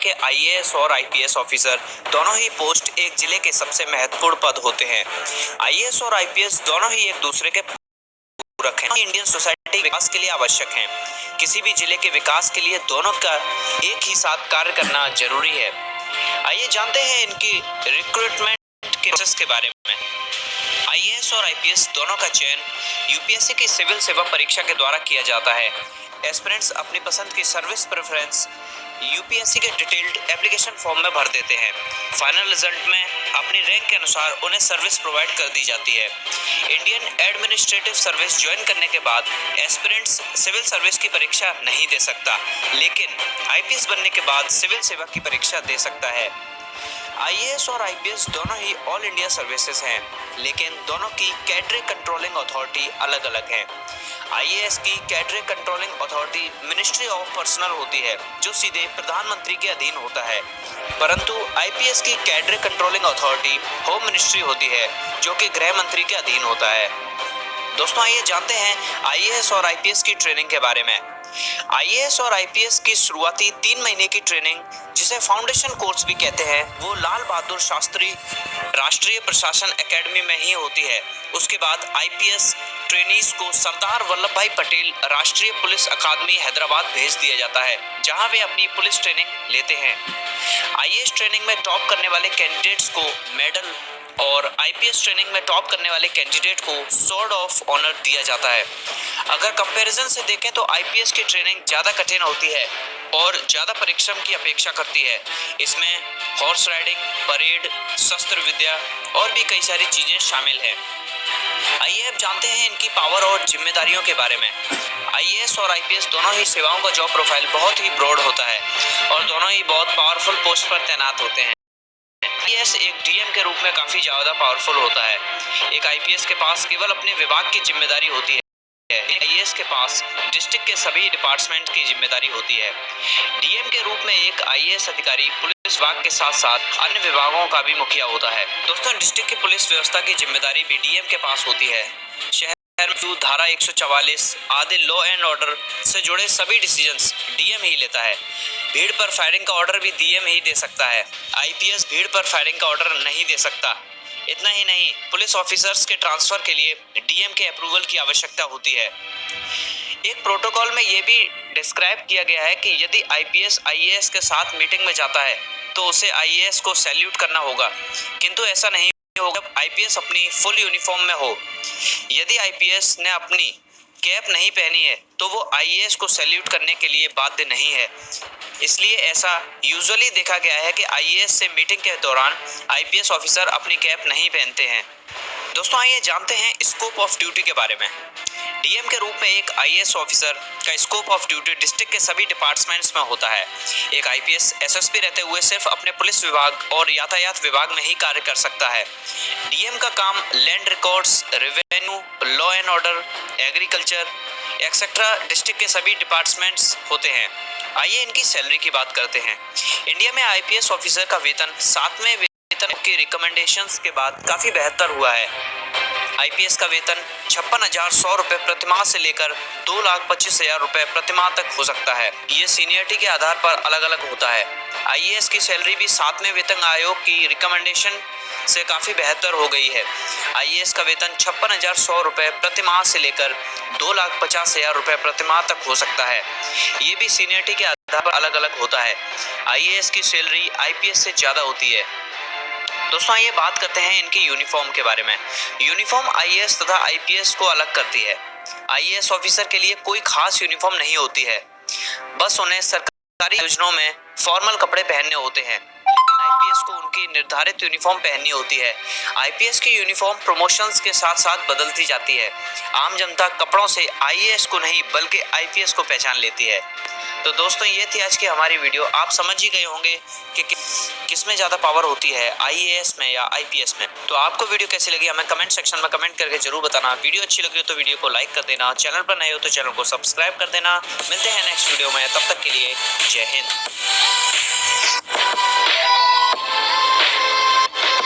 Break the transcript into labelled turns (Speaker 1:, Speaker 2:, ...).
Speaker 1: कि आईएएस और IPS officer दोनों ही पोस्ट एक जिले के सबसे महत्वपूर्ण पद होते हैं। आईएएस और आईपीएस दोनों ही एक दूसरे के पूरक हैं। इंडियन सोसाइटी विकास के लिए आवश्यक हैं। किसी भी जिले के विकास के लिए दोनों का एक ही साथ कार्य करना जरूरी है। आइए जानते हैं इनकी रिक्रूटमेंट के प्रोसेस के बारे में। आईएएस और आईपीएस दोनों का चयन यूपीएससी की सिविल सेवा परीक्षा के द्वारा किया जाता है। एस्पिरेंट्स अपनी पसंद की सर्विस प्रेफरेंस यूपीएससी के डिटेल्ड एप्लीकेशन फॉर्म में भर देते हैं। फाइनल रिजल्ट में अपनी रैंक के अनुसार उन्हें सर्विस प्रोवाइड कर दी जाती है। इंडियन एडमिनिस्ट्रेटिव सर्विस ज्वाइन करने के बाद एस्पिरेंट्स सिविल सर्विस की परीक्षा नहीं दे सकता, लेकिन आईपीएस बनने के बाद सिविल सेवा की परीक्षा दे सकता है। आईएएस और आईपीएस दोनों ही ऑल इंडिया सर्विसेज हैं, लेकिन दोनों की कैडरे कंट्रोलिंग अथॉरिटी अलग अलग है। आईएएस की cadre controlling authority ministry of personal होती है, जो सीधे प्रधानमंत्री के अधीन होता है, परंतु आईपीएस की cadre controlling authority home ministry होती है, जो कि गृह मंत्री के अधीन होता है। दोस्तों आइए जानते हैं आईएएस और आईपीएस की ट्रेनिंग के बारे में। आईएएस और आईपीएस की शुरुआती 3 महीने की ट्रेनिंग, जिसे फाउंडेशन कोर्स भी कहते हैं, वो लाल बहादुर शास्त्री राष्ट्रीय प्रशासन एकेडमी में ही होती है। उसके बाद आईपीएस ट्रेनीज को सरदार वल्लभ भाई पटेल राष्ट्रीय पुलिस अकादमी हैदराबाद भेज दिया जाता है, जहां वे अपनी पुलिस ट्रेनिंग लेते हैं। आईएएस ट्रेनिंग में टॉप करने वाले कैंडिडेट्स को मेडल और आईपीएस ट्रेनिंग में टॉप करने वाले कैंडिडेट को स्वॉर्ड ऑफ ऑनर दिया जाता है। अगर कंपैरिजन से देखें तो आईपीएस की ट्रेनिंग ज़्यादा कठिन होती है और ज़्यादा परिश्रम की अपेक्षा करती है। इसमें हॉर्स राइडिंग, परेड, शस्त्र विद्या और भी कई सारी चीज़ें शामिल हैं। आइए अब जानते हैं इनकी पावर और जिम्मेदारियों के बारे में। आईएएस और आईपीएस दोनों ही सेवाओं का जॉब प्रोफाइल बहुत ही ब्रॉड होता है और दोनों ही बहुत पावरफुल पोस्ट पर तैनात होते हैं। आईएएस एक डीएम के रूप में काफ़ी ज़्यादा पावरफुल होता है। एक आईपीएस के पास केवल अपने विभाग की जिम्मेदारी होती है। आईएएस के पास डिस्ट्रिक्ट के सभी डिपार्टमेंट की जिम्मेदारी होती है। डीएम के रूप में एक आईएएस अधिकारी पुलिस विभाग के साथ साथ अन्य विभागों का भी मुखिया होता है। दोस्तों डिस्ट्रिक्ट की पुलिस व्यवस्था की जिम्मेदारी भी डीएम के पास होती है। शहर में धारा 144 आदि लॉ एंड ऑर्डर से जुड़े सभी डिसीजंस डीएम ही लेता है। भीड़ पर फायरिंग का ऑर्डर भी डीएम ही दे सकता है। आईपीएस भीड़ पर फायरिंग का ऑर्डर नहीं दे सकता। इतना ही नहीं, पुलिस ऑफिसर्स के ट्रांसफर के लिए डीएम के अप्रूवल की आवश्यकता होती है। एक प्रोटोकॉल में यह भी डिस्क्राइब किया गया है कि यदि आईपीएस आईएएस के साथ मीटिंग में जाता है तो उसे आईएएस को सैल्यूट करना होगा, किंतु ऐसा नहीं होगा जब आईपीएस अपनी फुल यूनिफॉर्म में हो। यदि आईपीएस ने अपनी कैप नहीं पहनी है तो वो आईएएस को सैल्यूट करने के लिए बाध्य नहीं है। इसलिए ऐसा यूजुअली देखा गया है कि आईएएस से मीटिंग के दौरान आईपीएस ऑफिसर अपनी कैप नहीं पहनते हैं। दोस्तों आइए जानते हैं स्कोप ऑफ ड्यूटी के बारे में। डीएम के रूप में एक आईएएस ऑफिसर का स्कोप ऑफ ड्यूटी डिस्ट्रिक्ट के सभी डिपार्टमेंट्स में होता है। एक आईपीएस एसएसपी रहते हुए सिर्फ अपने पुलिस विभाग और यातायात विभाग में ही कार्य कर सकता है। डीएम का काम land records, revenue, law and order, agriculture etcetera district के सभी डिपार्टमेंट्स होते हैं। आइए इनकी सैलरी की बात करते हैं। इंडिया में आईपीएस ऑफिसर का वेतन 7वें वेतन की रिकमेंडेशंस के बाद काफ़ी बेहतर हुआ है। आईपीएस का वेतन 56,100 रुपये प्रतिमाह से लेकर 2,25,000 रुपये प्रतिमाह तक हो सकता है। ये सीनियरिटी के आधार पर अलग अलग होता है। आईएएस की सैलरी भी 7वें वेतन आयोग की रिकमेंडेशन से काफ़ी बेहतर हो गई है। आईएएस का वेतन 56,100 रुपये प्रतिमाह से लेकर 2,50,000 रुपये प्रतिमाह तक हो सकता है। ये भी सीनियरिटी के आधार पर अलग अलग होता है। आईएएस की सैलरी आईपीएस से ज़्यादा होती है। दोस्तों आइए बात करते हैं इनकी यूनिफॉर्म के बारे में। यूनिफॉर्म आईएएस तथा आईपीएस को अलग करती है। आईएएस ऑफिसर के लिए कोई खास यूनिफॉर्म नहीं होती है, बस उन्हें सरकारी योजनाओं में फॉर्मल कपड़े पहनने होते हैं। आईपीएस को उनकी निर्धारित यूनिफॉर्म पहननी होती है। आईपीएस की यूनिफॉर्म प्रमोशंस के साथ साथ बदलती जाती है। आम जनता कपड़ों से आईएएस को नहीं बल्कि आईपीएस को पहचान लेती है। तो दोस्तों ये थी आज की हमारी वीडियो। आप समझ ही गए होंगे कि किसमें ज़्यादा पावर होती है, आईएएस में या आईपीएस में। तो आपको वीडियो कैसी लगी हमें कमेंट सेक्शन में कमेंट करके जरूर बताना। वीडियो अच्छी लगी हो तो वीडियो को लाइक कर देना, चैनल पर नए हो तो चैनल को सब्सक्राइब कर देना। मिलते हैं नेक्स्ट वीडियो में, तब तक के लिए जय हिंद।